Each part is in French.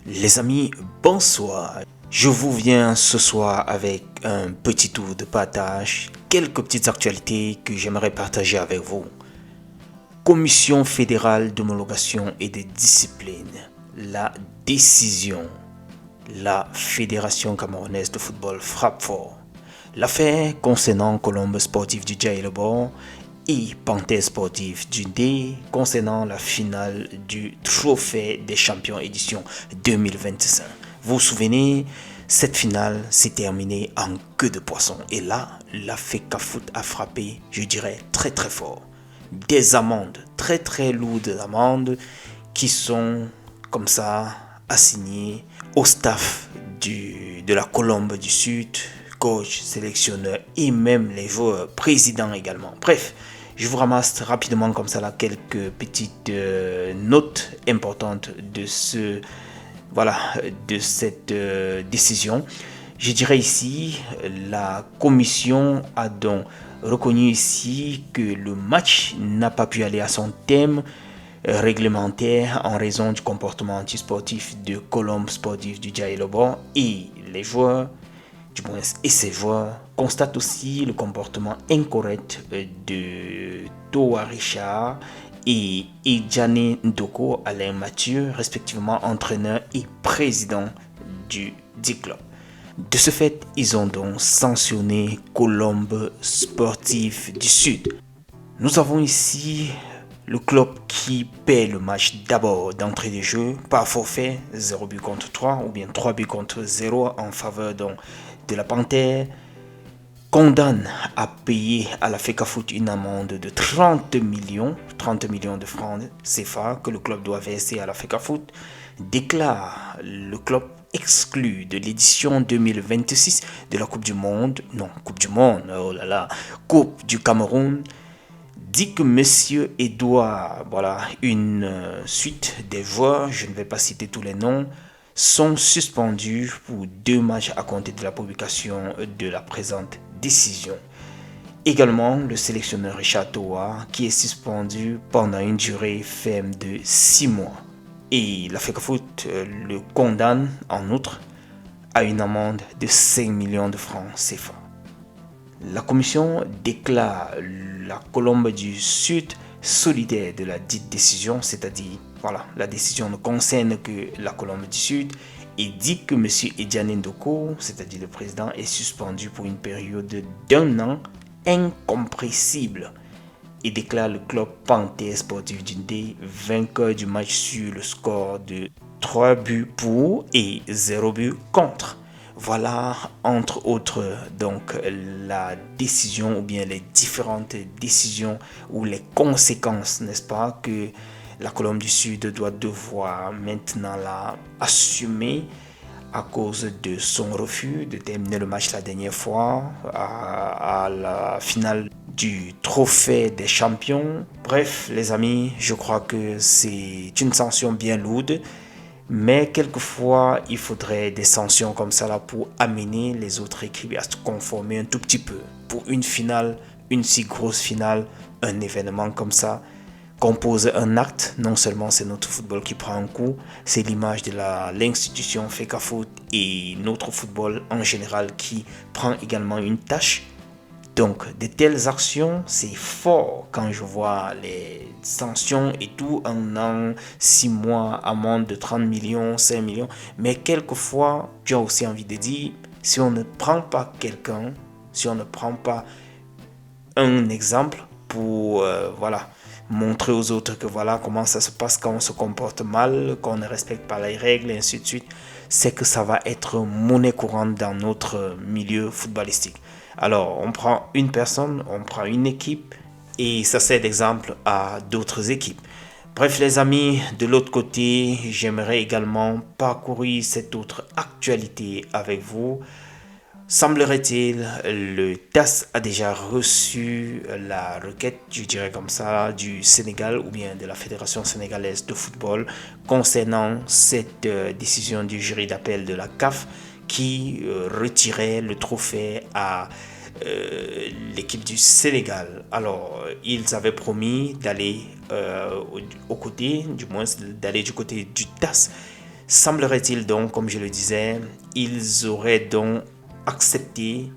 Les amis, bonsoir. Je vous viens ce soir avec un petit tour de partage, quelques petites actualités que j'aimerais partager avec vous. Commission fédérale d'homologation et de discipline. La décision. La Fédération camerounaise de football frappe fort. L'affaire concernant Colombe sportif du Djaïlebon et Panthère sportif du D concernant la finale du Trophée des champions édition 2025. Vous vous souvenez, cette finale s'est terminée en queue de poisson. Et là, la FECAFOOT a frappé, je dirais, très très fort. Des amendes, très très lourdes amendes, qui sont comme ça assignées au staff de la Colombe du Sud, coach, sélectionneur et même les joueurs, présidents également. Bref, je vous ramasse rapidement comme ça là quelques petites notes importantes de cette décision. Je dirais ici, la commission a donc reconnu ici que le match n'a pas pu aller à son thème réglementaire en raison du comportement antisportif de Colombe sportif du Djaïlebon et les joueurs, du moins et ses joueurs, constatent aussi le comportement incorrect de Toa Richard et Idjane Ndoko Alain Mathieu, respectivement entraîneur et président du club. De ce fait, ils ont donc sanctionné Colombe sportif du Sud. Nous avons ici le club qui paie le match d'abord d'entrée de jeu par forfait 0 but contre 3 ou bien 3 buts contre 0 en faveur donc de la Panthère, condamne à payer à la FECAFOOT une amende de 30 millions de francs CFA que le club doit verser à la FECAFOOT, déclare le club exclu de l'édition 2026 de la Coupe du Monde, Coupe du Cameroun, dit que Monsieur Edouard, une suite des joueurs, je ne vais pas citer tous les noms, sont suspendus pour 2 matchs à compter de la publication de la présente décision. Également, le sélectionneur Richard Toa, qui est suspendu pendant une durée ferme de 6 mois. Et la FECAFOOT le condamne, en outre, à une amende de 5 millions de francs CFA. La commission déclare la Colombe du Sud solidaire de la dite décision, c'est-à-dire, la décision ne concerne que la Colombe du Sud et dit que M. Idjane Ndoko, c'est-à-dire le président, est suspendu pour une période d'1 an incompressible et déclare le club Panthère sportif du D vainqueur du match sur le score de 3 buts pour et 0 but contre. Voilà, entre autres, donc la décision ou bien les différentes décisions ou les conséquences, n'est-ce pas, que la Colombe du Sud doit devoir maintenant là assumer à cause de son refus de terminer le match la dernière fois à la finale du trophée des champions. Bref, les amis, je crois que c'est une sanction bien lourde. Mais quelquefois, il faudrait des sanctions comme ça là pour amener les autres équipes à se conformer un tout petit peu. Pour une finale, une si grosse finale, un événement comme ça, compose un acte. Non seulement c'est notre football qui prend un coup, c'est l'image de l'institution FECAFOOT et notre football en général qui prend également une tâche. Donc, de telles actions, c'est fort quand je vois les sanctions et tout, 1 an, 6 mois, amende de 30 millions, 5 millions. Mais quelquefois, tu as aussi envie de dire, si on ne prend pas quelqu'un, si on ne prend pas un exemple pour montrer aux autres que comment ça se passe quand on se comporte mal, qu'on ne respecte pas les règles et ainsi de suite, c'est que ça va être monnaie courante dans notre milieu footballistique. Alors, on prend une personne, on prend une équipe et ça sert d'exemple à d'autres équipes. Bref, les amis, de l'autre côté, j'aimerais également parcourir cette autre actualité avec vous. Semblerait-il, le TAS a déjà reçu la requête, je dirais comme ça, du Sénégal ou bien de la Fédération sénégalaise de football concernant cette décision du jury d'appel de la CAF qui retirait le trophée à l'équipe du Sénégal. Alors, ils avaient promis d'aller aux côtés, du moins d'aller du côté du TAS. Semblerait-il donc, comme je le disais, ils auraient donc accepté,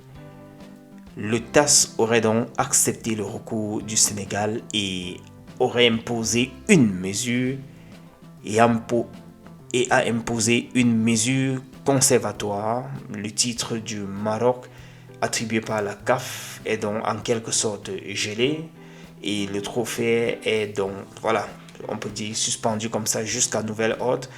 le TAS aurait donc accepté le recours du Sénégal et aurait imposé une mesure et a imposé une mesure conservatoire. Le titre du Maroc attribué par la CAF est donc en quelque sorte gelé et le trophée est donc, voilà, on peut dire suspendu comme ça jusqu'à nouvel ordre.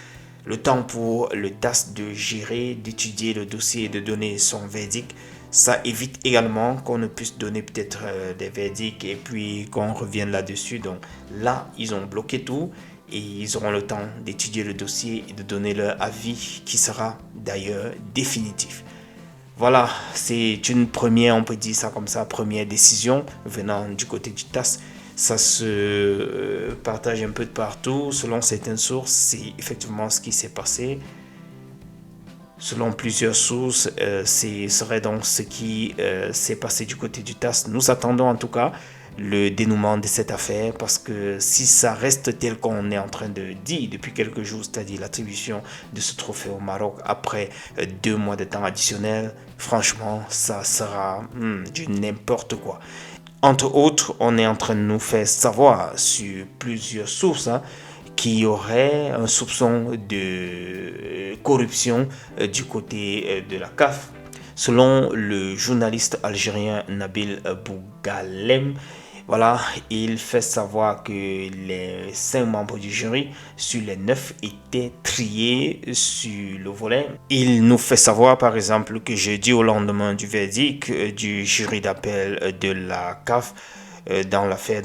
Le temps pour le TAS de gérer, d'étudier le dossier et de donner son verdict. Ça évite également qu'on ne puisse donner peut-être des verdicts et puis qu'on revienne là-dessus. Donc là, ils ont bloqué tout et ils auront le temps d'étudier le dossier et de donner leur avis qui sera d'ailleurs définitif. Voilà, c'est une première, on peut dire ça comme ça, première décision venant du côté du TAS. Ça se partage un peu de partout. Selon certaines sources, c'est effectivement ce qui s'est passé. Selon plusieurs sources, ce serait donc ce qui s'est passé du côté du TAS. Nous attendons en tout cas le dénouement de cette affaire parce que si ça reste tel qu'on est en train de dire depuis quelques jours, c'est-à-dire l'attribution de ce trophée au Maroc après 2 mois de temps additionnel, franchement, ça sera du n'importe quoi. Entre autres, on est en train de nous faire savoir sur plusieurs sources qu'il y aurait un soupçon de corruption du côté de la CAF. Selon le journaliste algérien Nabil Bougalem, voilà, il fait savoir que les 5 membres du jury sur les 9 étaient triés sur le volet. Il nous fait savoir par exemple que jeudi au lendemain du verdict du jury d'appel de la CAF dans l'affaire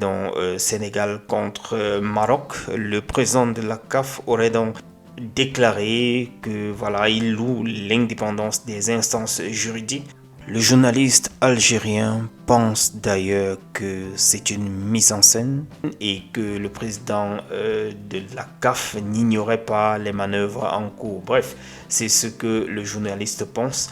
Sénégal contre Maroc, le président de la CAF aurait donc déclaré que voilà, il loue l'indépendance des instances juridiques. Le journaliste algérien pense d'ailleurs que c'est une mise en scène et que le président de la CAF n'ignorait pas les manœuvres en cours. Bref, c'est ce que le journaliste pense.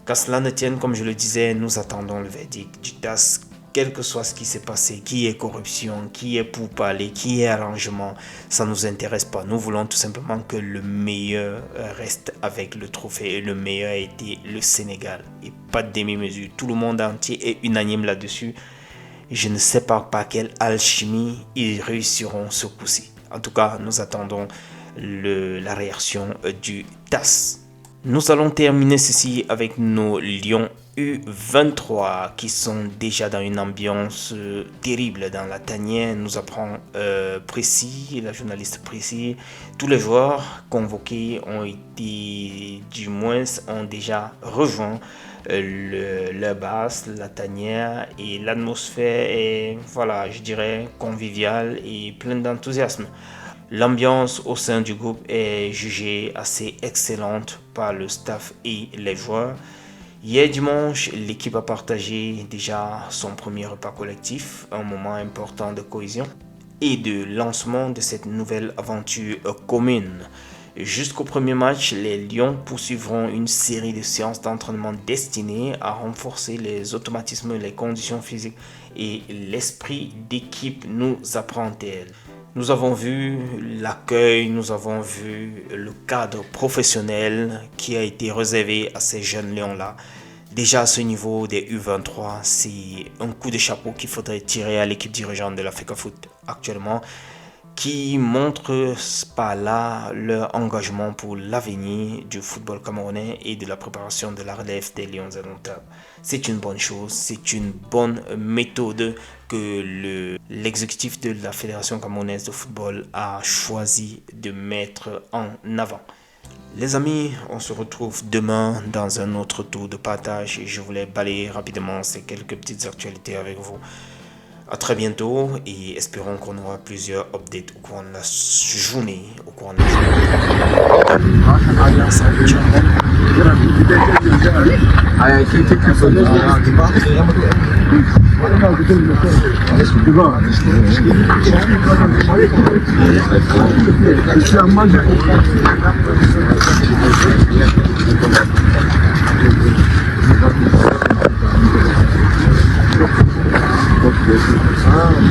Qu'à cela ne tienne, comme je le disais, nous attendons le verdict du TAS. Quel que soit ce qui s'est passé, qui est corruption, qui est pourparler, qui est arrangement, ça ne nous intéresse pas. Nous voulons tout simplement que le meilleur reste avec le trophée. Et le meilleur a été le Sénégal. Et pas de demi-mesure. Tout le monde entier est unanime là-dessus. Je ne sais pas par quelle alchimie ils réussiront ce coup-ci. En tout cas, nous attendons la réaction du TAS. Nous allons terminer ceci avec nos Lions U23 qui sont déjà dans une ambiance terrible dans la tanière. Nous apprend Précis, la journaliste Précis. Tous les joueurs convoqués ont été, du moins, ont déjà rejoint leur base, la tanière, et l'atmosphère est, voilà, je dirais, conviviale et pleine d'enthousiasme. L'ambiance au sein du groupe est jugée assez excellente par le staff et les joueurs. Hier dimanche, l'équipe a partagé déjà son premier repas collectif, un moment important de cohésion et de lancement de cette nouvelle aventure commune. Jusqu'au premier match, les Lions poursuivront une série de séances d'entraînement destinées à renforcer les automatismes, les conditions physiques et l'esprit d'équipe, nous apprend-elle. Nous avons vu l'accueil, nous avons vu le cadre professionnel qui a été réservé à ces jeunes lions-là. Déjà à ce niveau des U23, c'est un coup de chapeau qu'il faudrait tirer à l'équipe dirigeante de l'Africa Foot actuellement, qui montre par là leur engagement pour l'avenir du football camerounais et de la préparation de la relève des Lions indomptables. C'est une bonne chose, c'est une bonne méthode que l'exécutif de la Fédération camerounaise de football a choisi de mettre en avant. Les amis, on se retrouve demain dans un autre tour de partage et je voulais balayer rapidement ces quelques petites actualités avec vous. À très bientôt et espérons qu'on aura plusieurs updates au cours de la journée. Ah,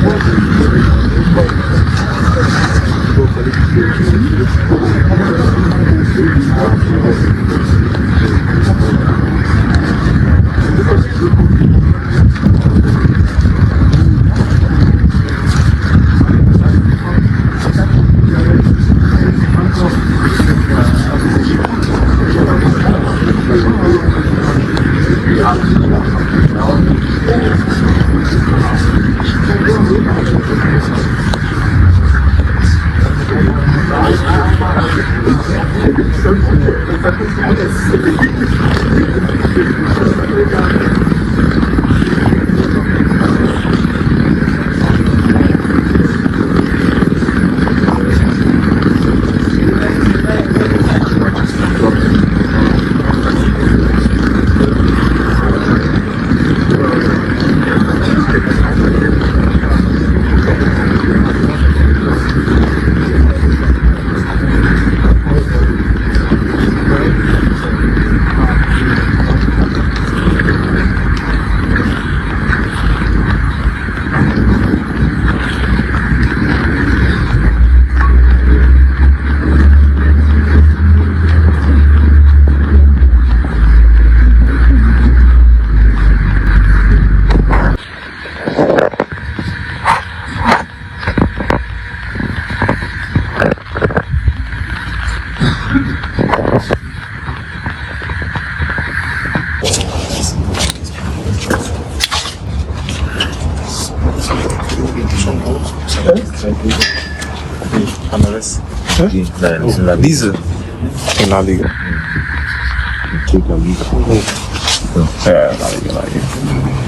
Diese in La Liga. Ja, La Liga.